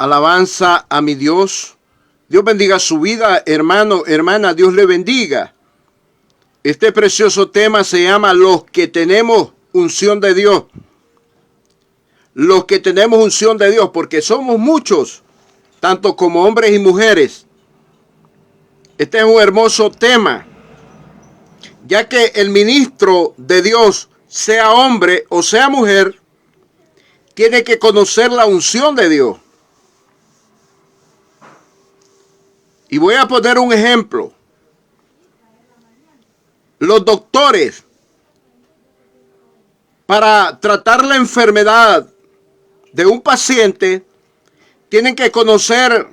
Alabanza a mi Dios. Dios bendiga su vida, hermano, hermana, Dios le bendiga. Este precioso tema se llama Los que tenemos unción de Dios. Los que tenemos unción de Dios, porque somos muchos, tanto como hombres y mujeres. Este es un hermoso tema, ya que el ministro de Dios, sea hombre o sea mujer, tiene que conocer la unción de Dios. Y voy a poner un ejemplo. Los doctores, para tratar la enfermedad de un paciente, tienen que conocer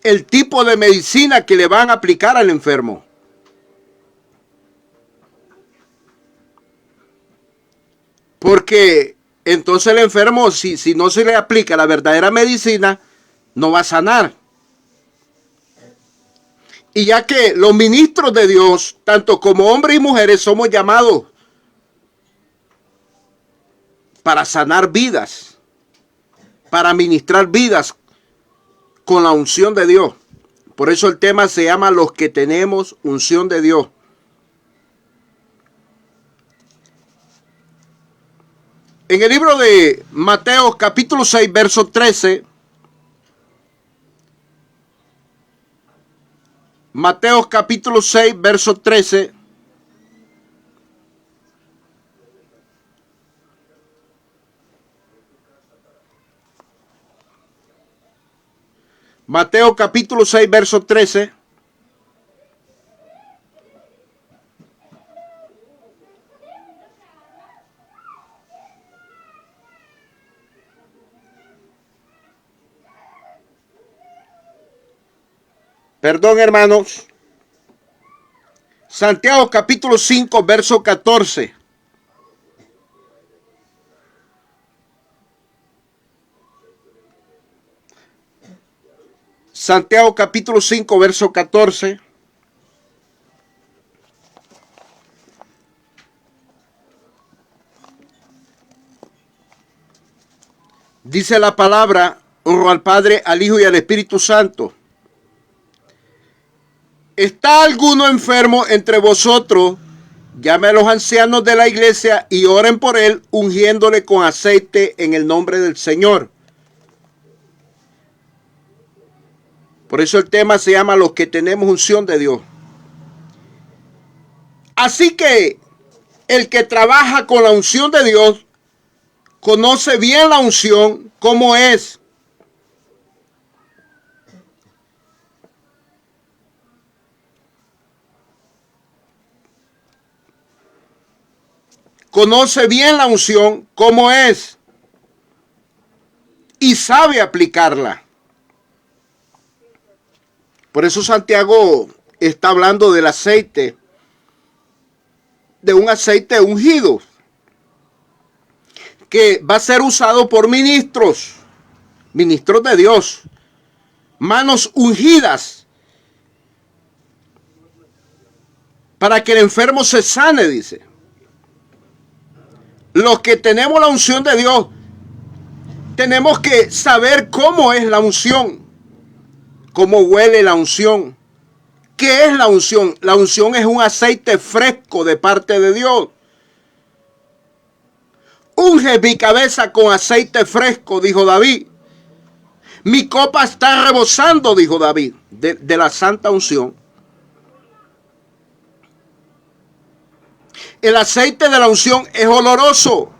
el tipo de medicina que le van a aplicar al enfermo. Porque entonces el enfermo, si no se le aplica la verdadera medicina, no va a sanar. Y ya que los ministros de Dios, tanto como hombres y mujeres, somos llamados para sanar vidas, para ministrar vidas con la unción de Dios. Por eso el tema se llama Los que tenemos unción de Dios. En el libro de Mateo capítulo 6, verso 13, Mateo capítulo 6, verso 13, Mateo capítulo 6, verso 13. Perdón, hermanos. Santiago capítulo 5, verso 14. Santiago capítulo 5, verso 14. Dice la palabra: honro al Padre, al Hijo y al Espíritu Santo. ¿Está alguno enfermo entre vosotros? Llame a los ancianos de la iglesia y oren por él, ungiéndole con aceite en el nombre del Señor. Por eso el tema se llama Los que tenemos unción de Dios. Así que el que trabaja con la unción de Dios conoce bien la unción, cómo es. Conoce bien la unción, cómo es. Y sabe aplicarla. Por eso Santiago está hablando del aceite, de un aceite ungido, que va a ser usado por ministros de Dios, manos ungidas, para que el enfermo se sane, dice. Los que tenemos la unción de Dios, tenemos que saber cómo es la unción, cómo huele la unción. ¿Qué es la unción? La unción es un aceite fresco de parte de Dios. Unge mi cabeza con aceite fresco, dijo David. Mi copa está rebosando, dijo David, de la santa unción. El aceite de la unción es oloroso.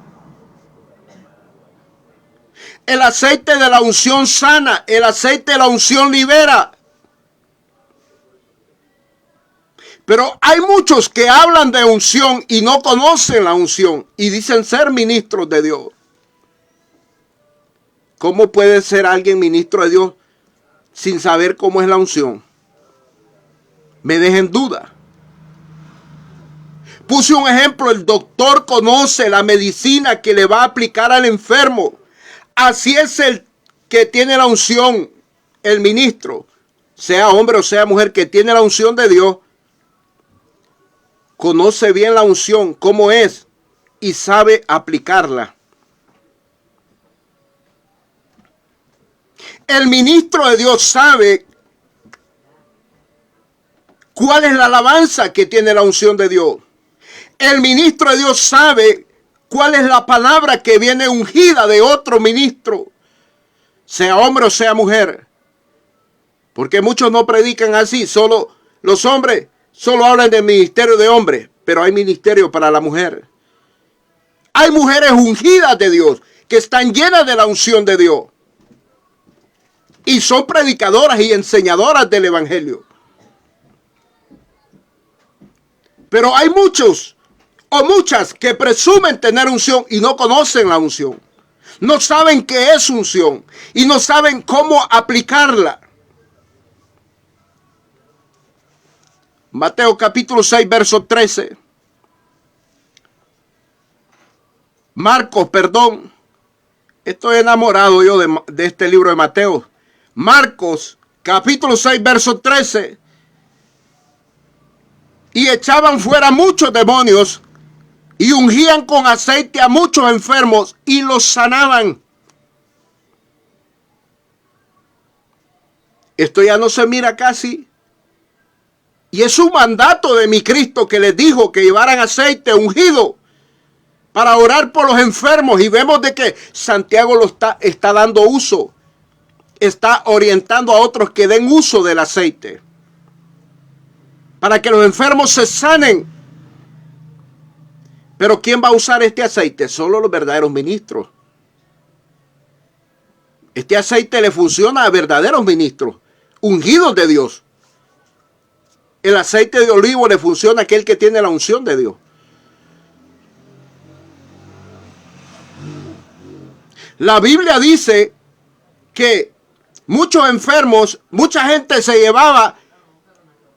El aceite de la unción sana. El aceite de la unción libera. Pero hay muchos que hablan de unción y no conocen la unción y dicen ser ministros de Dios. ¿Cómo puede ser alguien ministro de Dios sin saber cómo es la unción? Me deja en duda. Puse un ejemplo: el doctor conoce la medicina que le va a aplicar al enfermo. Así es el que tiene la unción, el ministro, sea hombre o sea mujer, que tiene la unción de Dios. Conoce bien la unción, cómo es, y sabe aplicarla. El ministro de Dios sabe cuál es la alabanza que tiene la unción de Dios. El ministro de Dios sabe cuál es la palabra que viene ungida de otro ministro, sea hombre o sea mujer. Porque muchos no predican así, solo los hombres solo hablan del ministerio de hombres, pero hay ministerio para la mujer. Hay mujeres ungidas de Dios que están llenas de la unción de Dios y son predicadoras y enseñadoras del evangelio. Pero hay muchos o muchas que presumen tener unción y no conocen la unción. No saben qué es unción y no saben cómo aplicarla. Mateo capítulo 6, verso 13. Marcos, perdón. Estoy enamorado yo de este libro de Mateo. Marcos capítulo 6, verso 13. Y echaban fuera muchos demonios y ungían con aceite a muchos enfermos y los sanaban. Esto ya no se mira casi. Y es un mandato de mi Cristo que les dijo que llevaran aceite ungido para orar por los enfermos. Y vemos de que Santiago lo está dando uso. Está orientando a otros que den uso del aceite. Para que los enfermos se sanen. Pero ¿quién va a usar este aceite? Solo los verdaderos ministros. Este aceite le funciona a verdaderos ministros, ungidos de Dios. El aceite de olivo le funciona a aquel que tiene la unción de Dios. La Biblia dice que muchos enfermos, mucha gente se llevaba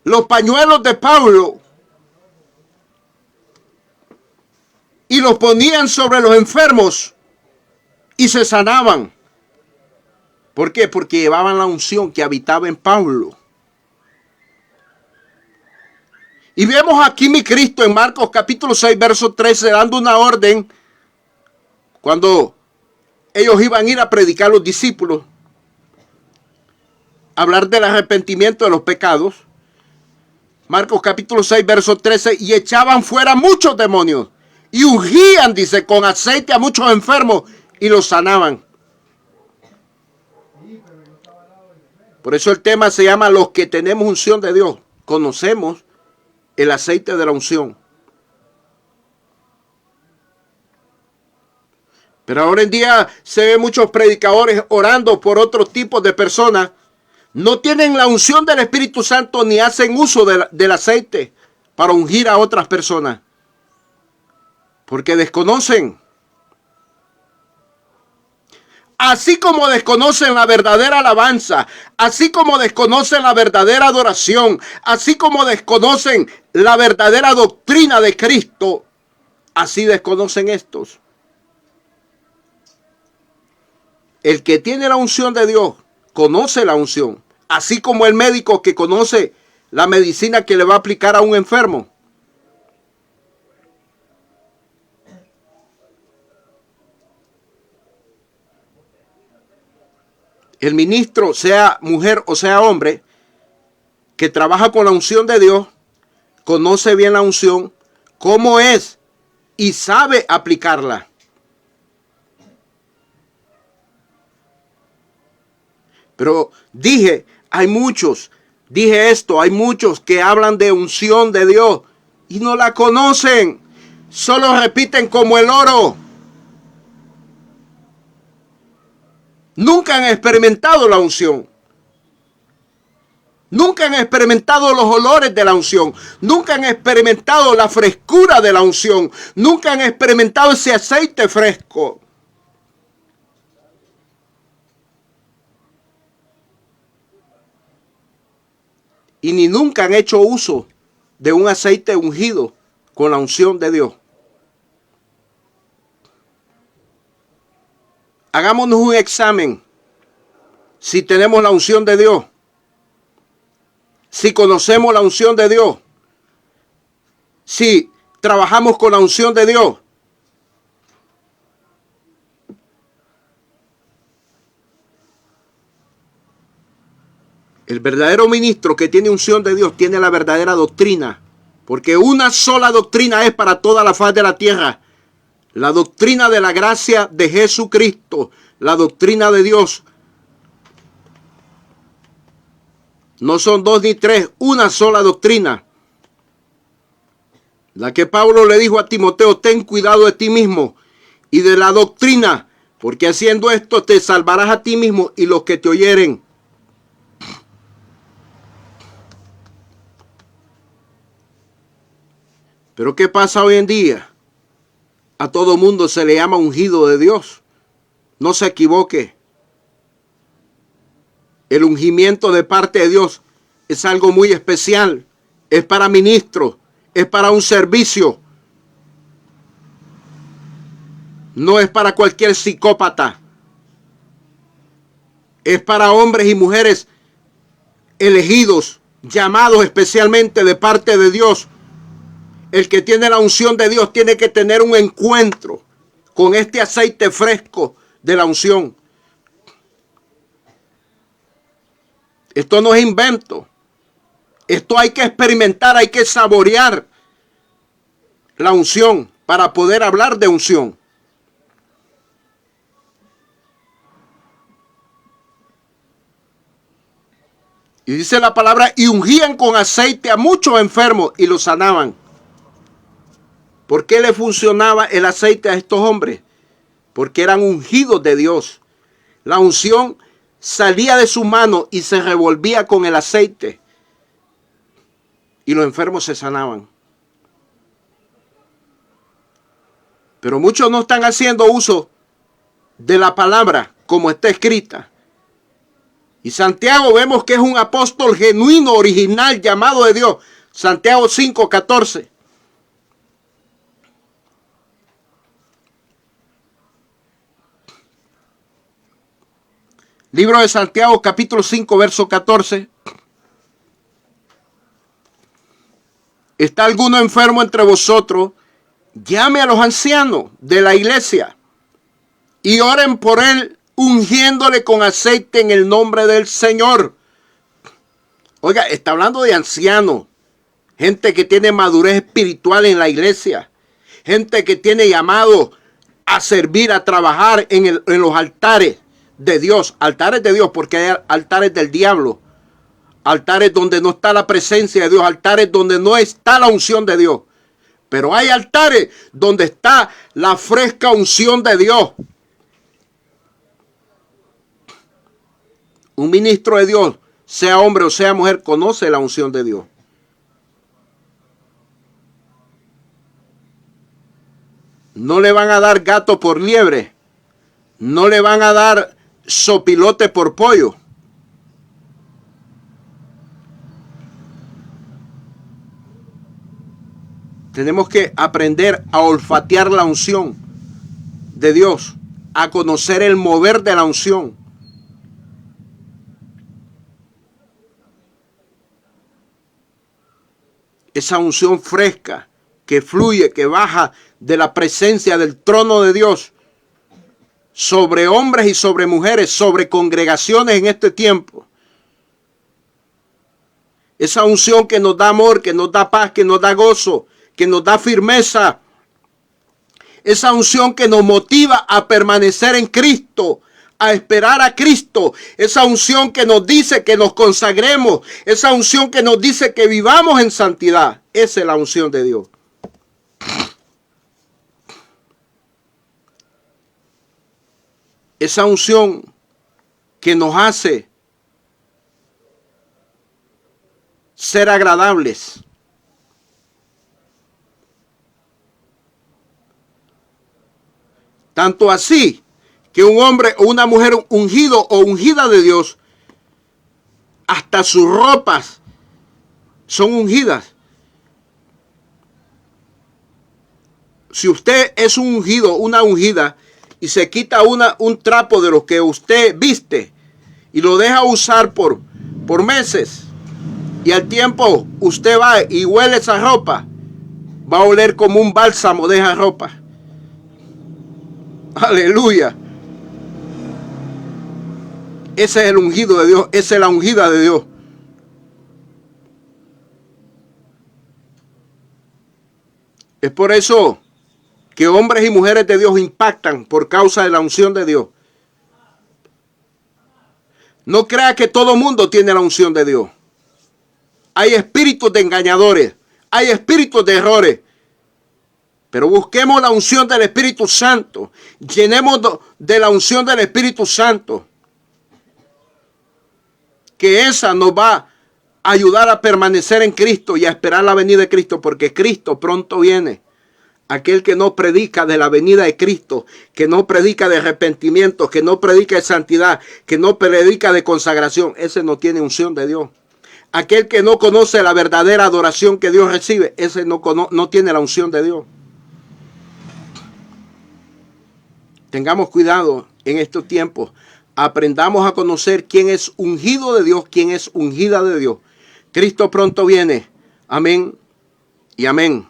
los pañuelos de Pablo y los ponían sobre los enfermos y se sanaban. ¿Por qué? Porque llevaban la unción que habitaba en Pablo. Y vemos aquí mi Cristo en Marcos capítulo 6, verso 13, dando una orden cuando ellos iban a ir a predicar a los discípulos, hablar del arrepentimiento de los pecados. Marcos capítulo 6, verso 13, y echaban fuera muchos demonios y ungían, dice, con aceite a muchos enfermos y los sanaban. Por eso el tema se llama los que tenemos unción de Dios. Conocemos el aceite de la unción. Pero ahora en día se ven muchos predicadores orando por otros tipos de personas. No tienen la unción del Espíritu Santo ni hacen uso del aceite para ungir a otras personas. Porque desconocen. Así como desconocen la verdadera alabanza, así como desconocen la verdadera adoración, así como desconocen la verdadera doctrina de Cristo, así desconocen estos. El que tiene la unción de Dios, conoce la unción, así como el médico que conoce la medicina que le va a aplicar a un enfermo. El ministro, sea mujer o sea hombre, que trabaja con la unción de Dios, conoce bien la unción, cómo es y sabe aplicarla. Pero dije hay muchos que hablan de unción de Dios y no la conocen, solo repiten como el oro. Nunca han experimentado la unción. Nunca han experimentado los olores de la unción. Nunca han experimentado la frescura de la unción. Nunca han experimentado ese aceite fresco. Y ni nunca han hecho uso de un aceite ungido con la unción de Dios. Hagámonos un examen si tenemos la unción de Dios, si conocemos la unción de Dios, si trabajamos con la unción de Dios. El verdadero ministro que tiene unción de Dios tiene la verdadera doctrina, porque una sola doctrina es para toda la faz de la tierra. La doctrina de la gracia de Jesucristo, la doctrina de Dios. No son dos ni tres, una sola doctrina. La que Pablo le dijo a Timoteo: ten cuidado de ti mismo y de la doctrina, porque haciendo esto te salvarás a ti mismo y los que te oyeren. Pero ¿qué pasa hoy en día? A todo mundo se le llama ungido de Dios. No se equivoque. El ungimiento de parte de Dios es algo muy especial. Es para ministros, es para un servicio. No es para cualquier psicópata. Es para hombres y mujeres elegidos, llamados especialmente de parte de Dios. El que tiene la unción de Dios tiene que tener un encuentro con este aceite fresco de la unción. Esto no es invento. Esto hay que experimentar, hay que saborear la unción para poder hablar de unción. Y dice la palabra, y ungían con aceite a muchos enfermos y los sanaban. ¿Por qué le funcionaba el aceite a estos hombres? Porque eran ungidos de Dios. La unción salía de su mano y se revolvía con el aceite. Y los enfermos se sanaban. Pero muchos no están haciendo uso de la palabra como está escrita. Y Santiago vemos que es un apóstol genuino, original, llamado de Dios. Santiago 5:14. Libro de Santiago, capítulo 5, verso 14. ¿Está alguno enfermo entre vosotros? Llame a los ancianos de la iglesia y oren por él, ungiéndole con aceite en el nombre del Señor. Oiga, está hablando de ancianos, gente que tiene madurez espiritual en la iglesia, gente que tiene llamado a servir, a trabajar en los altares de Dios porque hay altares del diablo, altares donde no está la presencia de Dios, altares donde no está la unción de Dios. Pero hay altares donde está la fresca unción de Dios. Un ministro de Dios, sea hombre o sea mujer, conoce la unción de Dios. No le van a dar gato por liebre. No le van a dar sopilote por pollo. Tenemos que aprender a olfatear la unción de Dios, a conocer el mover de la unción. Esa unción fresca que fluye, que baja de la presencia del trono de Dios sobre hombres y sobre mujeres, sobre congregaciones en este tiempo. Esa unción que nos da amor, que nos da paz, que nos da gozo, que nos da firmeza. Esa unción que nos motiva a permanecer en Cristo, a esperar a Cristo. Esa unción que nos dice que nos consagremos. Esa unción que nos dice que vivamos en santidad. Esa es la unción de Dios. Esa unción que nos hace ser agradables. Tanto así que un hombre o una mujer ungido o ungida de Dios, hasta sus ropas son ungidas. Si usted es un ungido, una ungida, y se quita un trapo de lo que usted viste y lo deja usar por meses, y al tiempo usted va y huele esa ropa, va a oler como un bálsamo de esa ropa. Aleluya. Ese es el ungido de Dios, esa es la ungida de Dios. Es por eso que hombres y mujeres de Dios impactan por causa de la unción de Dios. No crea que todo mundo tiene la unción de Dios. Hay espíritus de engañadores, hay espíritus de errores. Pero busquemos la unción del Espíritu Santo. Llenemos de la unción del Espíritu Santo. Que esa nos va a ayudar a permanecer en Cristo y a esperar la venida de Cristo, porque Cristo pronto viene. Aquel que no predica de la venida de Cristo, que no predica de arrepentimiento, que no predica de santidad, que no predica de consagración, ese no tiene unción de Dios. Aquel que no conoce la verdadera adoración que Dios recibe, ese no tiene la unción de Dios. Tengamos cuidado en estos tiempos. Aprendamos a conocer quién es ungido de Dios, quién es ungida de Dios. Cristo pronto viene. Amén y amén.